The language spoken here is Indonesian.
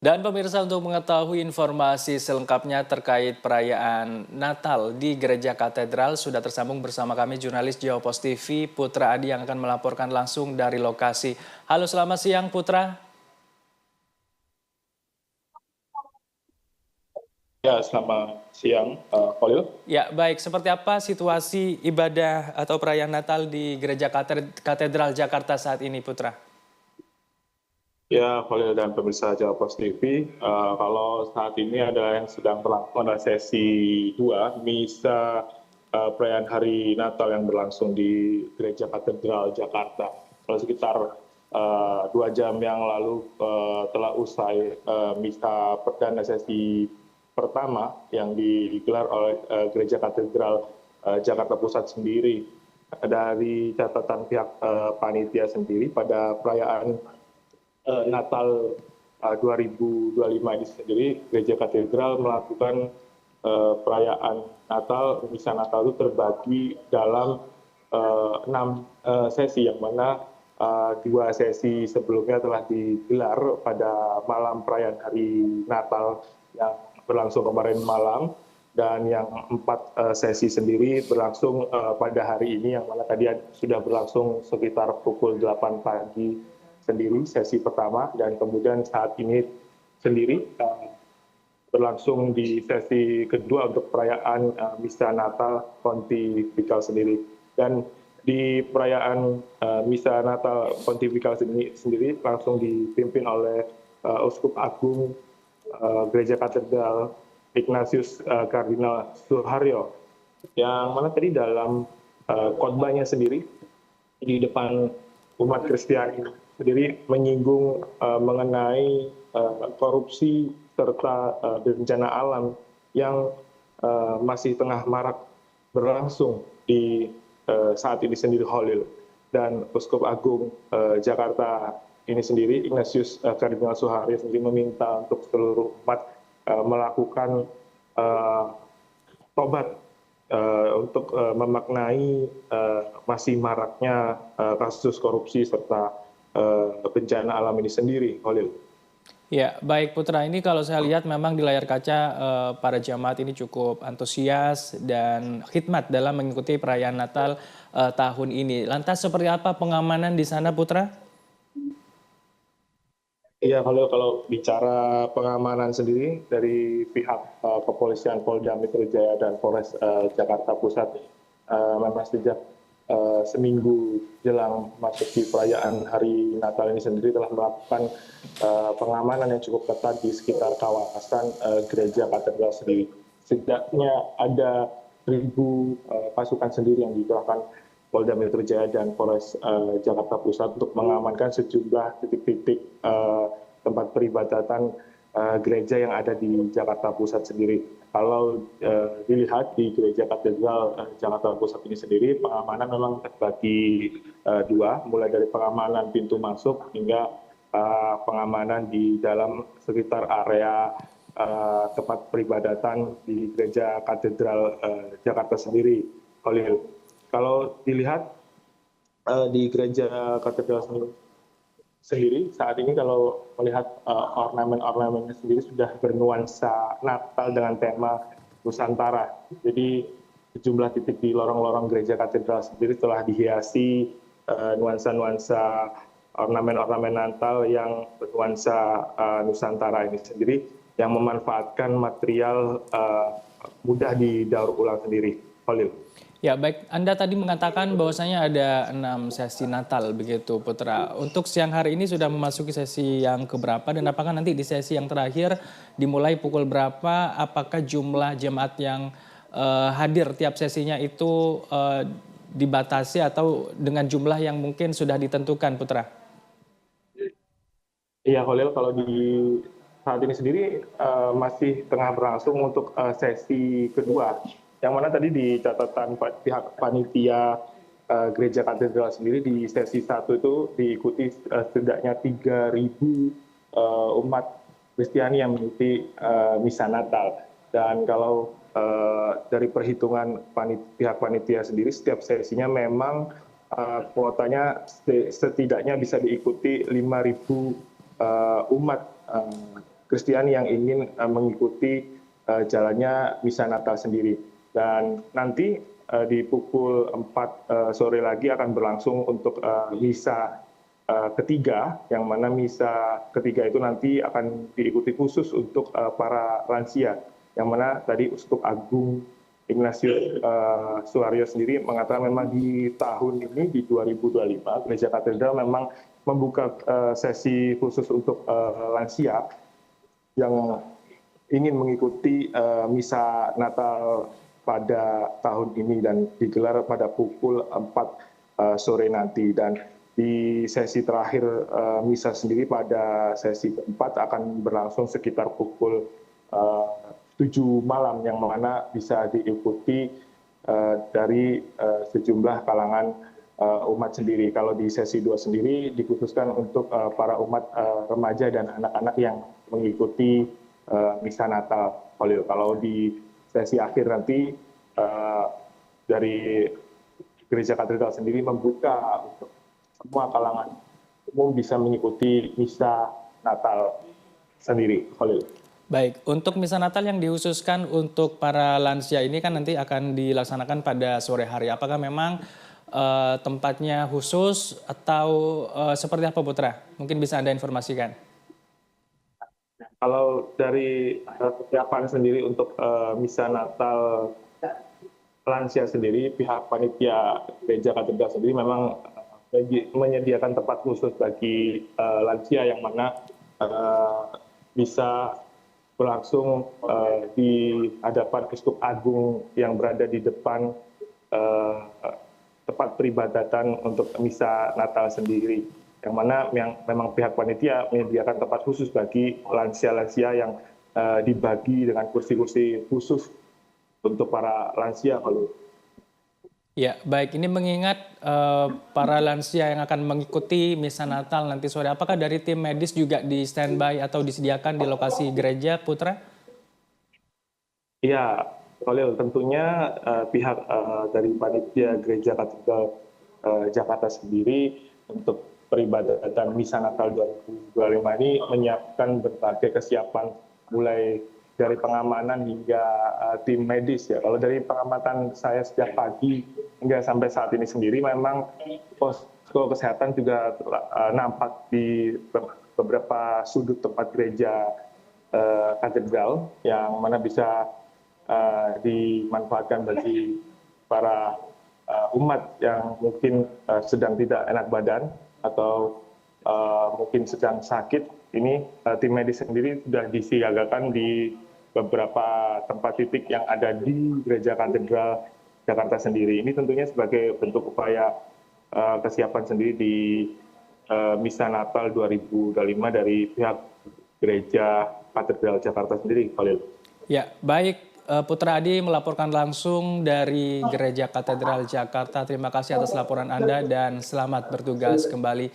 Dan pemirsa untuk mengetahui informasi selengkapnya terkait perayaan Natal di Gereja Katedral sudah tersambung bersama kami jurnalis Jawa Post TV Putra Adi yang akan melaporkan langsung dari lokasi. Halo selamat siang Putra. Ya, selamat siang, Khalil. Ya baik, seperti apa situasi ibadah atau perayaan Natal di Gereja Katedral Jakarta saat ini Putra? Ya, Khalil dan pemirsa Jawa Post TV, kalau saat ini adalah yang sedang berlangsung adalah sesi 2, misa perayaan hari Natal yang berlangsung di Gereja Katedral Jakarta. Kalau sekitar 2 jam yang lalu telah usai misa perdana sesi pertama yang digelar oleh Gereja Katedral Jakarta Pusat sendiri. Dari catatan pihak panitia sendiri pada perayaan Natal 2025 ini sendiri, Gereja Katedral melakukan perayaan Natal, misa Natal itu terbagi dalam 6 sesi, yang mana 2 sesi sebelumnya telah digelar pada malam perayaan hari Natal yang berlangsung kemarin malam, dan yang 4 sesi sendiri berlangsung pada hari ini, yang mana tadi sudah berlangsung sekitar pukul 8 pagi sendiri sesi pertama, dan kemudian saat ini sendiri berlangsung di sesi kedua untuk perayaan misa Natal Pontifikal sendiri. Dan di perayaan misa Natal Pontifikal sendiri langsung dipimpin oleh Uskup Agung Gereja Katedral Ignatius Kardinal Suharyo, yang mana tadi dalam khotbahnya sendiri di depan umat Kristiani sendiri menyinggung mengenai korupsi serta bencana alam yang masih tengah marak berlangsung di saat ini sendiri, Khalil. Dan Uskup Agung Jakarta ini sendiri, Ignatius Kardinal Suharyo sendiri meminta untuk seluruh umat melakukan tobat untuk memaknai masih maraknya kasus korupsi serta bencana alam ini sendiri, Khalil. Ya, baik Putra. Ini kalau saya lihat memang di layar kaca para jamaat ini cukup antusias dan khidmat dalam mengikuti perayaan Natal tahun ini. Lantas seperti apa pengamanan di sana Putra? Iya, kalau bicara pengamanan sendiri dari pihak kepolisian Polda Metro Jaya dan Polres Jakarta Pusat, memang sejak seminggu jelang masuki perayaan hari Natal ini sendiri telah melakukan pengamanan yang cukup ketat di sekitar kawasan Gereja Katedral sendiri. Setidaknya ada 1.000 pasukan sendiri yang dikerahkan Polda Metro Jaya dan Polres Jakarta Pusat untuk mengamankan sejumlah titik-titik tempat peribadatan gereja yang ada di Jakarta Pusat sendiri. Kalau dilihat di Gereja Katedral Jakarta Pusat ini sendiri, pengamanan memang terbagi 2, mulai dari pengamanan pintu masuk hingga pengamanan di dalam sekitar area tempat peribadatan di Gereja Katedral Jakarta sendiri, Khalil. Kalau dilihat di Gereja Katedral sendiri saat ini, kalau melihat ornamen-ornamennya sendiri sudah bernuansa Natal dengan tema Nusantara. Jadi sejumlah titik di lorong-lorong Gereja Katedral sendiri telah dihiasi nuansa-nuansa ornamen-ornamen Natal yang bernuansa Nusantara ini sendiri, yang memanfaatkan material mudah didaur ulang sendiri, Khalil. Ya baik, Anda tadi mengatakan bahwasanya ada 6 sesi Natal begitu Putra. Untuk siang hari ini sudah memasuki sesi yang keberapa dan apakah nanti di sesi yang terakhir dimulai pukul berapa? Apakah jumlah jemaat yang hadir tiap sesinya itu dibatasi atau dengan jumlah yang mungkin sudah ditentukan Putra? Iya, Khalil, kalau di saat ini sendiri masih tengah berlangsung untuk sesi kedua, yang mana tadi di catatan pihak panitia Gereja Katedral sendiri di sesi 1 itu diikuti setidaknya 3.000 umat Kristiani yang mengikuti misa Natal. Dan kalau dari perhitungan pihak panitia sendiri, setiap sesinya memang kuotanya setidaknya bisa diikuti 5.000 umat Kristiani yang ingin mengikuti jalannya misa Natal sendiri. Dan nanti di pukul 4 sore lagi akan berlangsung untuk misa ketiga, yang mana misa ketiga itu nanti akan diikuti khusus untuk para lansia, yang mana tadi Uskup Agung Ignatius Suharyo sendiri mengatakan memang di tahun ini, di 2025, Gereja Katedral memang membuka sesi khusus untuk lansia yang ingin mengikuti misa Natal pada tahun ini dan digelar pada pukul 4 sore nanti. Dan di sesi terakhir misa sendiri pada sesi keempat akan berlangsung sekitar pukul 7 malam, yang mana bisa diikuti dari sejumlah kalangan umat sendiri. Kalau di sesi 2 sendiri dikhususkan untuk para umat remaja dan anak-anak yang mengikuti misa Natal. Kalau di sesi akhir nanti dari Gereja Katedral sendiri membuka untuk semua kalangan umum bisa mengikuti misa Natal sendiri. Baik, untuk misa Natal yang dikhususkan untuk para lansia ini kan nanti akan dilaksanakan pada sore hari. Apakah memang tempatnya khusus atau seperti apa, Putra? Mungkin bisa Anda informasikan. Kalau dari persiapan sendiri untuk misa Natal lansia sendiri, pihak panitia Gereja Katedral sendiri memang menyediakan tempat khusus bagi lansia, yang mana bisa berlangsung di hadapan Uskup Agung yang berada di depan tempat peribadatan untuk misa Natal sendiri, yang mana memang pihak panitia menyediakan tempat khusus bagi lansia-lansia yang dibagi dengan kursi-kursi khusus untuk para lansia. Ya, baik. Ini mengingat para lansia yang akan mengikuti misa Natal nanti sore, apakah dari tim medis juga di standby atau disediakan di lokasi gereja, Putra? Iya, Khalil, tentunya pihak dari panitia Gereja Katedral Jakarta sendiri untuk peribadatan misa Natal 2025 ini menyiapkan berbagai kesiapan, mulai dari pengamanan hingga tim medis ya. Kalau dari pengamatan saya sejak pagi hingga sampai saat ini sendiri, memang posko kesehatan juga nampak di beberapa sudut tempat gereja katedral, yang mana bisa dimanfaatkan bagi para umat yang mungkin sedang tidak enak badan atau mungkin sedang sakit. Ini tim medis sendiri sudah disiagakan di beberapa tempat titik yang ada di Gereja Katedral Jakarta sendiri. Ini tentunya sebagai bentuk upaya kesiapan sendiri di misa Natal 2025 dari pihak Gereja Katedral Jakarta sendiri, Khalil. Ya, baik. Putra Adi melaporkan langsung dari Gereja Katedral Jakarta. Terima kasih atas laporan Anda dan selamat bertugas kembali.